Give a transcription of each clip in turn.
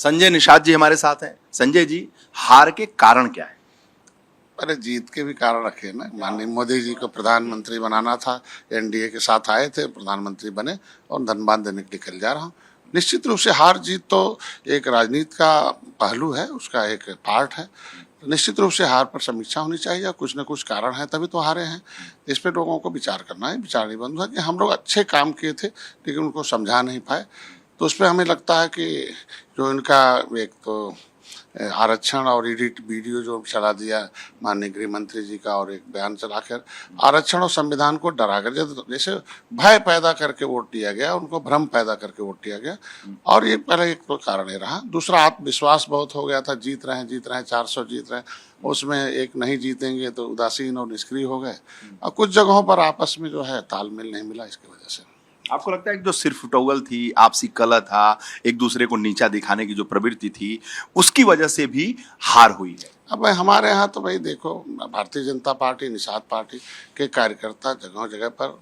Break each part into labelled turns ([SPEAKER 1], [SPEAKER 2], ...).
[SPEAKER 1] संजय निषाद जी हमारे साथ हैं। संजय जी, हार के कारण क्या है?
[SPEAKER 2] अरे जीत के भी कारण रखे ना। माननीय मोदी जी को प्रधानमंत्री बनाना था, एनडीए के साथ आए थे, प्रधानमंत्री बने और धन्यवाद देने के लिए कल जा रहा हूँ। निश्चित रूप से हार जीत तो एक राजनीति का पहलू है, उसका एक पार्ट है। निश्चित रूप से हार पर समीक्षा होनी चाहिए, कुछ न कुछ कारण है तभी तो हारे हैं। इस पर लोगों को विचार करना है। विचार नहीं बंद हुआ कि हम लोग अच्छे काम किए थे लेकिन उनको समझा नहीं पाए, तो उस पर हमें लगता है कि जो इनका एक तो आरक्षण और एडिट वीडियो जो चला दिया माननीय गृह मंत्री जी का, और एक बयान चलाकर आरक्षण और संविधान को डराकर, जैसे भय पैदा करके वोट दिया गया, उनको भ्रम पैदा करके वोट दिया गया। और ये पहले एक तो कारण ही रहा। दूसरा, आत्मविश्वास बहुत हो गया था, जीत रहे हैं 400 जीत रहे हैं, उसमें एक नहीं जीतेंगे तो उदासीन और निष्क्रिय हो गए। और कुछ जगहों पर आपस में जो है तालमेल नहीं मिला, इसकी वजह से।
[SPEAKER 1] आपको लगता है कि जो सिर्फ टॉवल थी, आपसी कलह था, एक दूसरे को नीचा दिखाने की जो प्रवृत्ति थी, उसकी वजह से भी हार हुई है?
[SPEAKER 2] अब हमारे यहाँ तो भाई देखो, भारतीय जनता पार्टी, निषाद पार्टी के कार्यकर्ता जगह जगह पर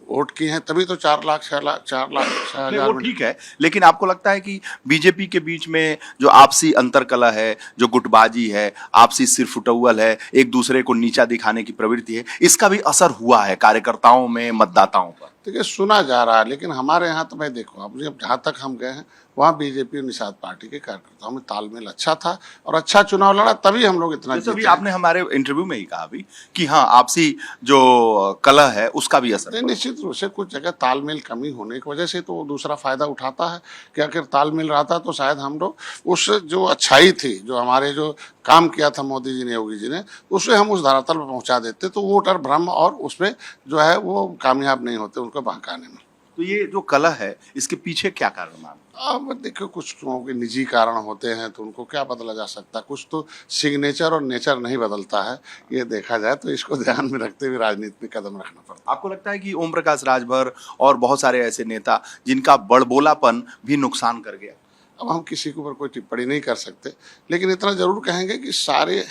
[SPEAKER 2] वोट किए हैं, तभी तो 4 लाख 6 हजार।
[SPEAKER 1] वो ठीक है, लेकिन आपको लगता है कि बीजेपी के बीच में जो आपसी अंतरकलह है, जो गुटबाजी है, आपसी सिर्फ टॉवल है, एक दूसरे को नीचा दिखाने की प्रवृत्ति है, इसका भी असर हुआ है कार्यकर्ताओं में, मतदाताओं पर?
[SPEAKER 2] देखिए, सुना जा रहा है, लेकिन हमारे यहाँ तो भाई देखो, अब जहाँ तक हम गए हैं वहाँ बीजेपी और निषाद पार्टी के कार्यकर्ताओं में तालमेल अच्छा था और अच्छा चुनाव लड़ा, तभी हम लोग इतना जीते।
[SPEAKER 1] आपने हमारे इंटरव्यू में ही कहा भी कि हाँ, आपसी जो कलह है उसका भी असर।
[SPEAKER 2] निश्चित रूप से कुछ जगह तालमेल कमी होने की वजह से तो वो दूसरा फायदा उठाता है कि अगर तालमेल रहता तो शायद हम लोग उस जो अच्छाई थी, जो हमारे जो काम किया था मोदी जी ने, योगी जी ने, उसे हम उस धरातल पर पहुंचा देते, तो वोटर भ्रम और उसमें जो है वो कामयाब नहीं होते उनको बहकाने में।
[SPEAKER 1] तो ये जो कलह है, इसके पीछे क्या कारण मानते?
[SPEAKER 2] अब देखो, कुछ लोगों के निजी कारण होते हैं तो उनको क्या बदला जा सकता है। कुछ तो सिग्नेचर और नेचर नहीं बदलता है, ये देखा जाए तो इसको ध्यान में रखते हुए राजनीति में कदम रखना पड़ता है।
[SPEAKER 1] आपको लगता है कि ओम प्रकाश राजभर और बहुत सारे ऐसे नेता जिनका बड़बोलापन भी नुकसान कर गया?
[SPEAKER 2] अब हम किसी के ऊपर कोई टिप्पणी नहीं कर सकते, लेकिन इतना जरूर कहेंगे कि सारे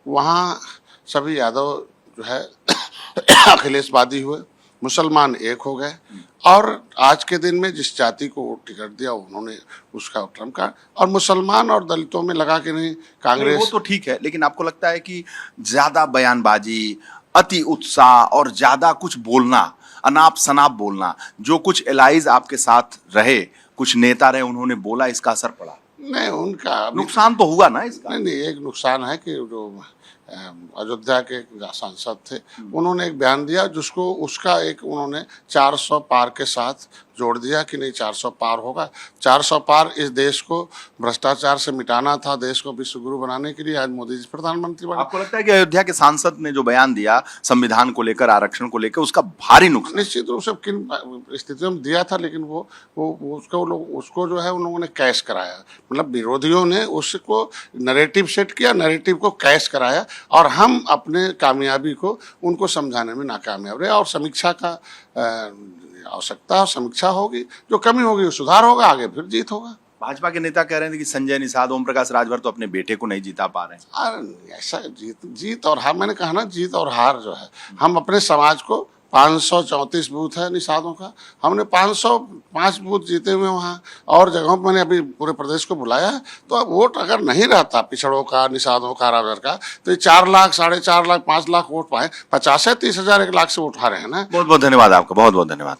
[SPEAKER 2] वहाँ सभी यादव जो है अखिलेशवादी हुए, मुसलमान एक हो गए, और आज के दिन में जिस जाति को टिकट दिया उन्होंने उसका ट्रम्प का, और मुसलमान और दलितों में लगा के नहीं कांग्रेस।
[SPEAKER 1] वो तो ठीक है, लेकिन आपको लगता है कि ज्यादा बयानबाजी, अति उत्साह और ज्यादा कुछ बोलना, अनाप शनाप बोलना, जो कुछ एलाइज आपके साथ रहे, कुछ नेता रहे, उन्होंने बोला, इसका असर पड़ा?
[SPEAKER 2] नहीं, उनका
[SPEAKER 1] नुकसान तो हुआ ना इसका?
[SPEAKER 2] नहीं, एक नुकसान है कि जो अयोध्या के सांसद थे, उन्होंने एक बयान दिया जिसको उसका एक उन्होंने 400 पार के साथ जोड़ दिया कि नहीं 400 पार होगा। 400 पार इस देश को भ्रष्टाचार से मिटाना था, देश को विश्व गुरु बनाने के लिए आज मोदी जी प्रधानमंत्री बने।
[SPEAKER 1] आपको लगता है कि अयोध्या के सांसद ने जो बयान दिया संविधान को लेकर, आरक्षण को लेकर, उसका भारी नुकसान?
[SPEAKER 2] निश्चित रूप से किन स्थितियों में दिया था, लेकिन वो उसको जो है उन लोगों ने कैश कराया, मतलब विरोधियों ने उसको नैरेटिव सेट किया, नैरेटिव को कैश कराया, और हम अपने कामयाबी को उनको समझाने में नाकामयाब रहे। और समीक्षा का आवश्यकता, समीक्षा होगी, जो कमी होगी वो सुधार होगा, आगे फिर जीत होगा।
[SPEAKER 1] भाजपा के नेता कह रहे थे कि संजय निषाद, ओम प्रकाश राजभर तो अपने बेटे को नहीं जिता पा रहे हैं।
[SPEAKER 2] अरे ऐसा जीत और हार, मैंने कहा ना, जीत और हार जो है, हम अपने समाज को 534 बूथ है निषादों का, हमने 505 बूथ जीते हुए वहाँ, और जगहों पर मैंने अभी पूरे प्रदेश को बुलाया है। तो वोट अगर नहीं रहता पिछड़ों का, निषादों का, राजभर का, तो 4 लाख, 4.5 लाख, 5 लाख वोट पाए, 50 से 30 हजार, 1 लाख से वोट हारे हैं ना।
[SPEAKER 1] बहुत बहुत धन्यवाद आपका, बहुत बहुत धन्यवाद।